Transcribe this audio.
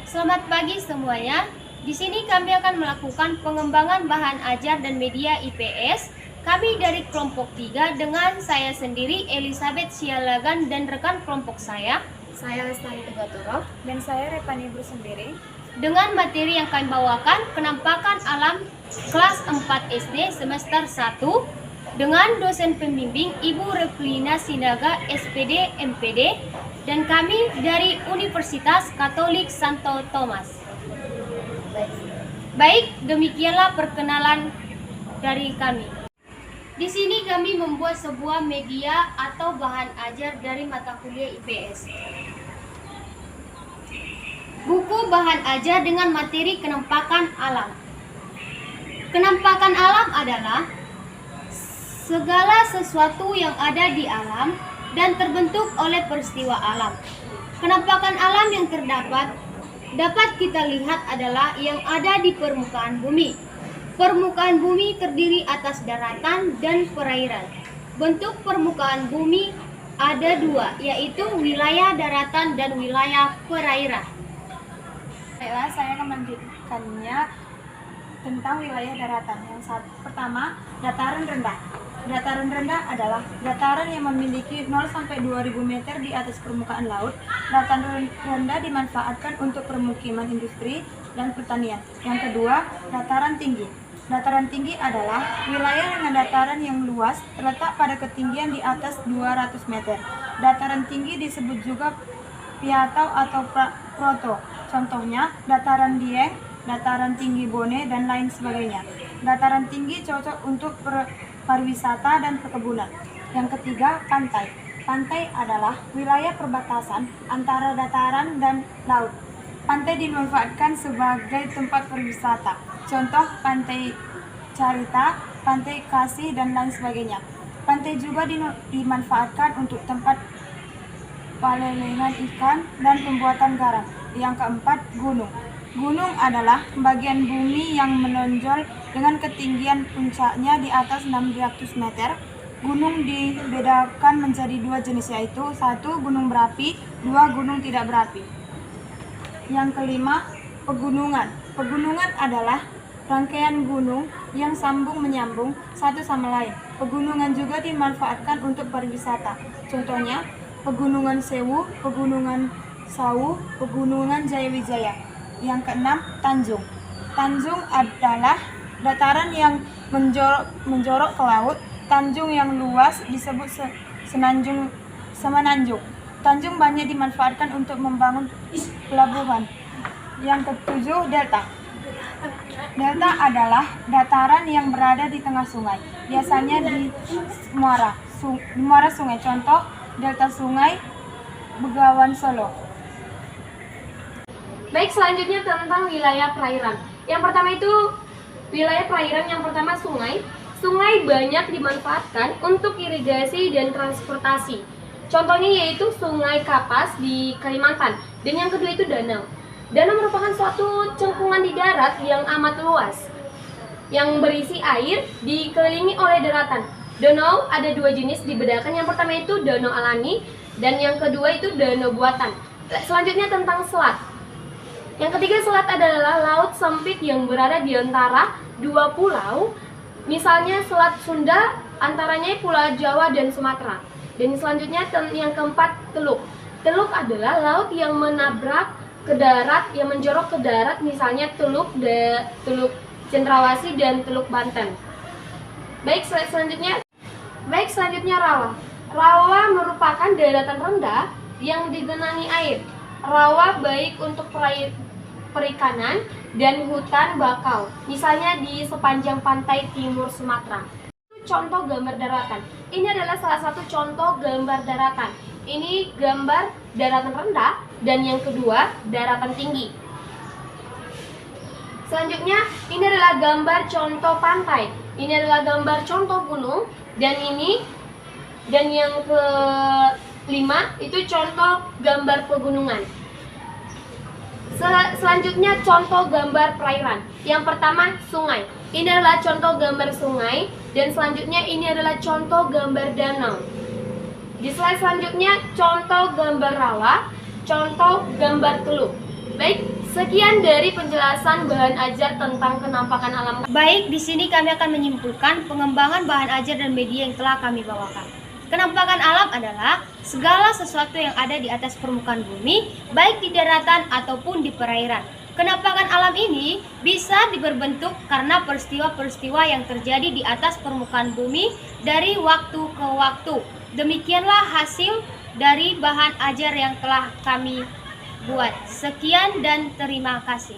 Selamat pagi semuanya. Di sini kami akan melakukan pengembangan bahan ajar dan media IPS. Kami dari kelompok 3 dengan saya sendiri Elizabeth Sialagan dan rekan kelompok saya Lestari Tegatoro, dan saya Repani Bersendiri. Dengan materi yang kami bawakan, penampakan alam kelas 4 SD semester 1 dengan dosen pembimbing Ibu Replina Sinaga SPD MPD dan kami dari Universitas Katolik Santo Thomas. Baik, demikianlah perkenalan dari kami. Di sini kami membuat sebuah media atau bahan ajar dari mata kuliah IPS. Buku bahan ajar dengan materi kenampakan alam. Kenampakan alam adalah segala sesuatu yang ada di alam dan terbentuk oleh peristiwa alam. Kenampakan alam yang dapat kita lihat adalah yang ada di permukaan bumi. Permukaan bumi terdiri atas daratan dan perairan. Bentuk permukaan bumi ada dua, yaitu wilayah daratan dan wilayah perairan. Baiklah, saya akan melanjutkannya tentang wilayah daratan. Yang pertama, dataran rendah. Dataran rendah adalah dataran yang memiliki 0 sampai 2000 meter di atas permukaan laut. Dataran rendah dimanfaatkan untuk permukiman industri dan pertanian. Yang kedua, dataran tinggi. Dataran tinggi adalah wilayah dengan dataran yang luas terletak pada ketinggian di atas 200 meter. Dataran tinggi disebut juga piatau atau proto. Contohnya, dataran Dieng, dataran tinggi Bone, dan lain sebagainya. Dataran tinggi cocok untuk pariwisata dan perkebunan. Yang ketiga, pantai. Pantai adalah wilayah perbatasan antara dataran dan laut. Pantai dimanfaatkan sebagai tempat perwisata. Contoh, Pantai Carita, Pantai Kasih, dan lain sebagainya. Pantai juga dimanfaatkan untuk tempat pelelangan ikan dan pembuatan garam. Yang keempat, gunung. Gunung adalah bagian bumi yang menonjol dengan ketinggian puncaknya di atas 600 meter. Gunung dibedakan menjadi dua jenis, yaitu 1. Gunung berapi, 2. Gunung tidak berapi. Yang kelima, pegunungan. Pegunungan adalah rangkaian gunung yang sambung menyambung satu sama lain. Pegunungan juga dimanfaatkan untuk pariwisata. Contohnya, Pegunungan Sewu, Pegunungan Sawu, Pegunungan Jayawijaya. Yang keenam, tanjung. Tanjung adalah dataran yang menjorok ke laut. Tanjung yang luas disebut semenanjung. Tanjung banyak dimanfaatkan untuk membangun pelabuhan. Yang ketujuh, delta. Delta adalah dataran yang berada di tengah sungai, biasanya di muara sungai. Contoh, delta sungai Begawan Solo. Baik, selanjutnya tentang wilayah perairan. Yang pertama itu wilayah perairan, yang pertama sungai. Sungai banyak dimanfaatkan untuk irigasi dan transportasi. Contohnya yaitu Sungai Kapas di Kalimantan. Dan yang kedua itu danau. Danau merupakan suatu cekungan di darat yang amat luas, yang berisi air dikelilingi oleh daratan. Danau ada dua jenis dibedakan. Yang pertama itu danau alami dan yang kedua itu danau buatan. Selanjutnya tentang selat. Yang ketiga, selat adalah laut sempit yang berada di antara dua pulau. Misalnya Selat Sunda, antaranya Pulau Jawa dan Sumatera. Dan selanjutnya yang keempat, teluk. Teluk adalah laut yang menabrak ke darat, yang menjorok ke darat, misalnya Teluk Cendrawasih dan Teluk Banten. Baik, selanjutnya rawa. Rawa merupakan daratan rendah yang digenangi air. Rawa baik untuk perikanan dan hutan bakau, misalnya di sepanjang pantai timur Sumatera. Contoh gambar daratan. Ini adalah salah satu contoh gambar daratan. Ini gambar daratan rendah dan yang kedua daratan tinggi. Selanjutnya, ini adalah gambar contoh pantai. Ini adalah gambar contoh gunung dan yang kelima itu contoh gambar pegunungan. Selanjutnya contoh gambar perairan. Yang pertama, sungai. Ini adalah contoh gambar sungai dan selanjutnya ini adalah contoh gambar danau. Di slide selanjutnya contoh gambar rawa, contoh gambar teluk. Baik, Sekian dari penjelasan bahan ajar tentang kenampakan alam. Baik, di sini kami akan menyimpulkan pengembangan bahan ajar dan media yang telah kami bawakan. Kenampakan alam adalah segala sesuatu yang ada di atas permukaan bumi, baik di daratan ataupun di perairan. Kenampakan alam ini bisa berbentuk karena peristiwa-peristiwa yang terjadi di atas permukaan bumi dari waktu ke waktu. Demikianlah hasil dari bahan ajar yang telah kami buat. Sekian dan terima kasih.